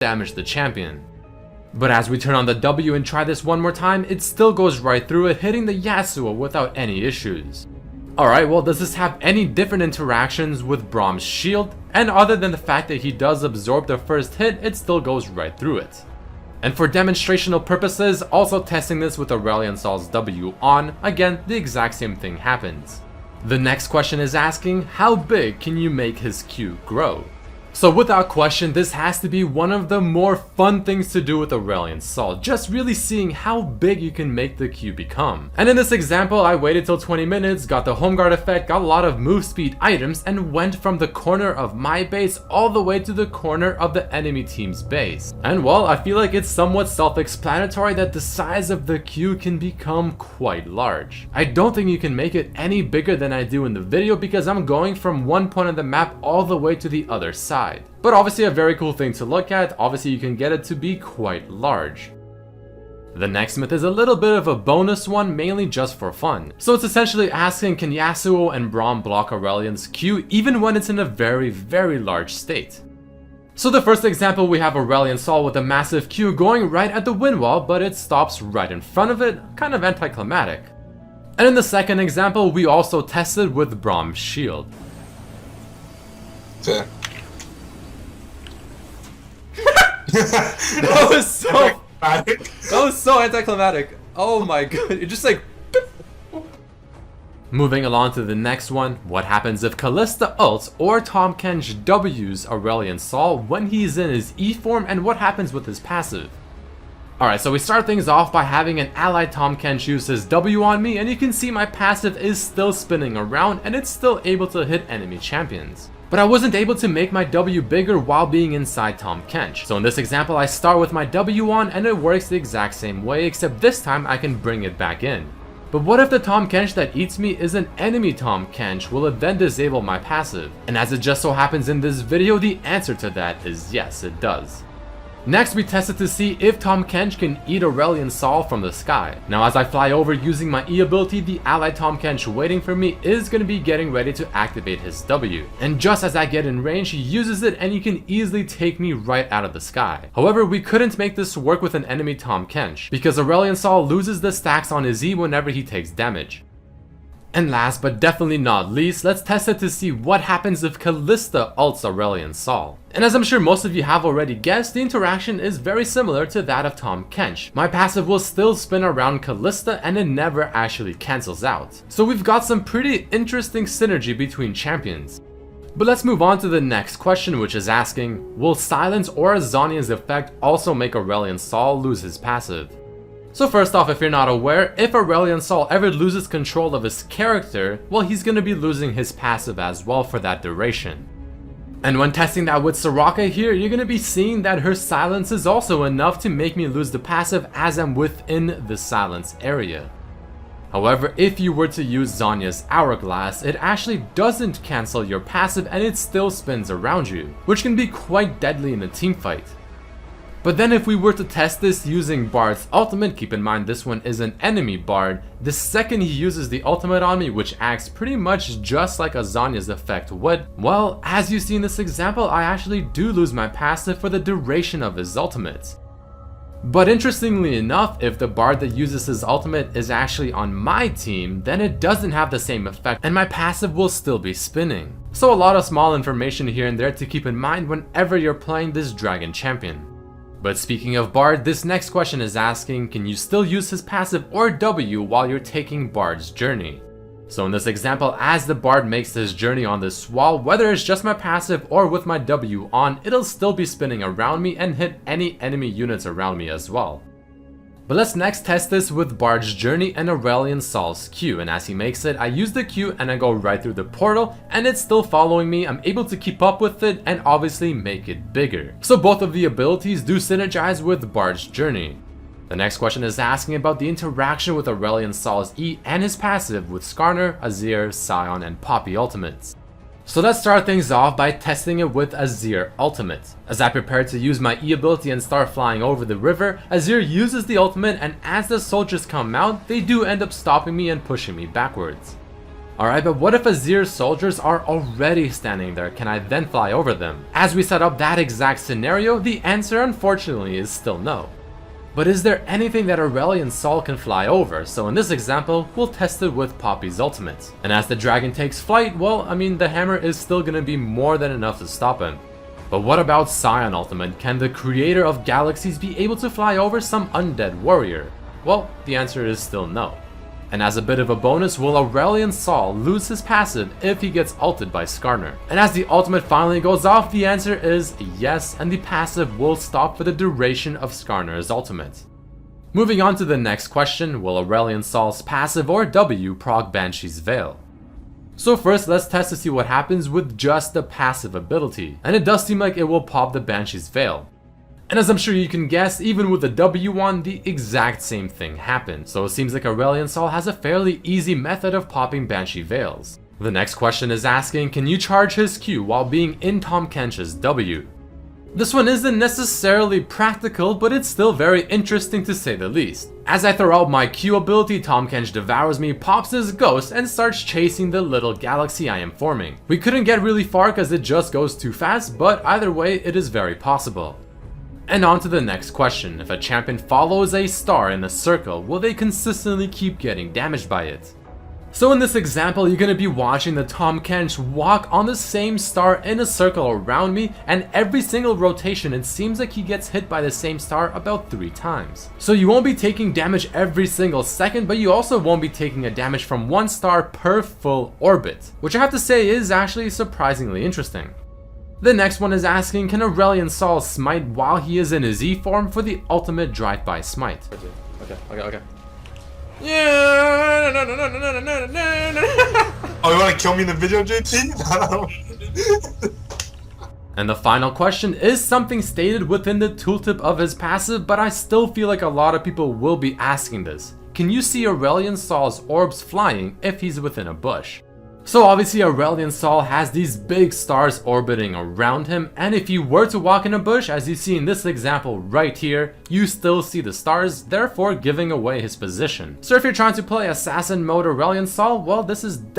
damage the champion. But as we turn on the W and try this one more time, it still goes right through it, hitting the Yasuo without any issues. Alright, well, does this have any different interactions with Braum's shield? And other than the fact that he does absorb the first hit, it still goes right through it. And for demonstrational purposes, also testing this with Aurelion Sol's W on, again, the exact same thing happens. The next question is asking, how big can you make his Q grow? So without question, this has to be one of the more fun things to do with Aurelion Sol, just really seeing how big you can make the Q become. And in this example, I waited till 20 minutes, got the home guard effect, got a lot of move speed items, and went from the corner of my base all the way to the corner of the enemy team's base. And well, I feel like it's somewhat self-explanatory that the size of the Q can become quite large. I don't think you can make it any bigger than I do in the video because I'm going from one point of the map all the way to the other side. But obviously a very cool thing to look at, obviously you can get it to be quite large. The next myth is a little bit of a bonus one, mainly just for fun. So it's essentially asking, can Yasuo and Braum block Aurelion's Q even when it's in a very large state? So the first example, we have Aurelion Sol with a massive Q going right at the wind wall, but it stops right in front of it, kind of anticlimactic. And in the second example, we also tested with Braum's shield. Fair. That was so anticlimactic. Oh my god, it just like... Moving along to the next one, what happens if Kalista ults or Tahm Kench W's Aurelion Sol when he's in his E form, and what happens with his passive? Alright, so we start things off by having an ally Tahm Kench use his W on me, and you can see my passive is still spinning around and it's still able to hit enemy champions. But I wasn't able to make my W bigger while being inside Tahm Kench. So in this example, I start with my W on and it works the exact same way, except this time I can bring it back in. But what if the Tahm Kench that eats me is an enemy Tahm Kench? Will it then disable my passive? And as it just so happens in this video, the answer to that is yes, it does. Next, we tested to see if Tahm Kench can eat Aurelion Sol from the sky. Now as I fly over using my E ability, the ally Tahm Kench waiting for me is going to be getting ready to activate his W. And just as I get in range, he uses it and he can easily take me right out of the sky. However, we couldn't make this work with an enemy Tahm Kench, because Aurelion Sol loses the stacks on his E whenever he takes damage. And last but definitely not least, let's test it to see what happens if Kalista ults Aurelion Sol. And as I'm sure most of you have already guessed, the interaction is very similar to that of Tahm Kench. My passive will still spin around Kalista and it never actually cancels out. So we've got some pretty interesting synergy between champions. But let's move on to the next question, which is asking, will Silence or Zhonya's effect also make Aurelion Sol lose his passive? So first off, if you're not aware, if Aurelion Sol ever loses control of his character, well, he's gonna be losing his passive as well for that duration. And when testing that with Soraka here, you're gonna be seeing that her silence is also enough to make me lose the passive as I'm within the silence area. However, if you were to use Zhonya's Hourglass, it actually doesn't cancel your passive and it still spins around you, which can be quite deadly in a teamfight. But then if we were to test this using Bard's ultimate, keep in mind this one is an enemy Bard, the second he uses the ultimate on me, which acts pretty much just like a Zhonya's effect would, well, as you see in this example, I actually do lose my passive for the duration of his ultimate. But interestingly enough, if the Bard that uses his ultimate is actually on my team, then it doesn't have the same effect and my passive will still be spinning. So a lot of small information here and there to keep in mind whenever you're playing this dragon champion. But speaking of Bard, this next question is asking, can you still use his passive or W while you're taking Bard's journey? So in this example, as the Bard makes his journey on this wall, whether it's just my passive or with my W on, it'll still be spinning around me and hit any enemy units around me as well. But let's next test this with Bard's journey and Aurelion Sol's Q, and as he makes it, I use the Q and I go right through the portal and it's still following me. I'm able to keep up with it and obviously make it bigger. So both of the abilities do synergize with Bard's journey. The next question is asking about the interaction with Aurelion Sol's E and his passive with Skarner, Azir, Sion, and Poppy ultimates. So let's start things off by testing it with Azir ultimate. As I prepare to use my E ability and start flying over the river, Azir uses the ultimate and as the soldiers come out, they do end up stopping me and pushing me backwards. Alright, but what if Azir's soldiers are already standing there? Can I then fly over them? As we set up that exact scenario, the answer unfortunately is still no. But is there anything that Aurelion Sol can fly over? So in this example, we'll test it with Poppy's ultimate. And as the dragon takes flight, well, I mean, the hammer is still gonna be more than enough to stop him. But what about Scion ultimate? Can the creator of galaxies be able to fly over some undead warrior? Well, the answer is still no. And as a bit of a bonus, will Aurelion Sol lose his passive if he gets ulted by Skarner? And as the ultimate finally goes off, the answer is yes, and the passive will stop for the duration of Skarner's ultimate. Moving on to the next question, will Aurelion Sol's passive or W proc Banshee's Veil? So first, let's test to see what happens with just the passive ability, and it does seem like it will pop the Banshee's Veil. And as I'm sure you can guess, even with the W on, the exact same thing happened, so it seems like Aurelion Sol has a fairly easy method of popping Banshee Veils. The next question is asking, can you charge his Q while being in Tahm Kench's W? This one isn't necessarily practical, but it's still very interesting to say the least. As I throw out my Q ability, Tahm Kench devours me, pops his ghost, and starts chasing the little galaxy I am forming. We couldn't get really far because it just goes too fast, but either way, it is very possible. And on to the next question, if a champion follows a star in a circle, will they consistently keep getting damaged by it? So in this example, you're gonna be watching the Tahm Kench walk on the same star in a circle around me, and every single rotation it seems like he gets hit by the same star about 3 times. So you won't be taking damage every single second, but you also won't be taking a damage from 1 star per full orbit, which I have to say is actually surprisingly interesting. The next one is asking, can Aurelion Sol smite while he is in his E form for the ultimate drive-by smite? Okay. Yeah. Oh, you wanna kill me in the video, JT? And the final question is something stated within the tooltip of his passive, but I still feel like a lot of people will be asking this. Can you see Aurelion Sol's orbs flying if he's within a bush? So obviously Aurelion Sol has these big stars orbiting around him, and if you were to walk in a bush, as you see in this example right here, you still see the stars, therefore giving away his position. So if you're trying to play assassin mode Aurelion Sol, well, this is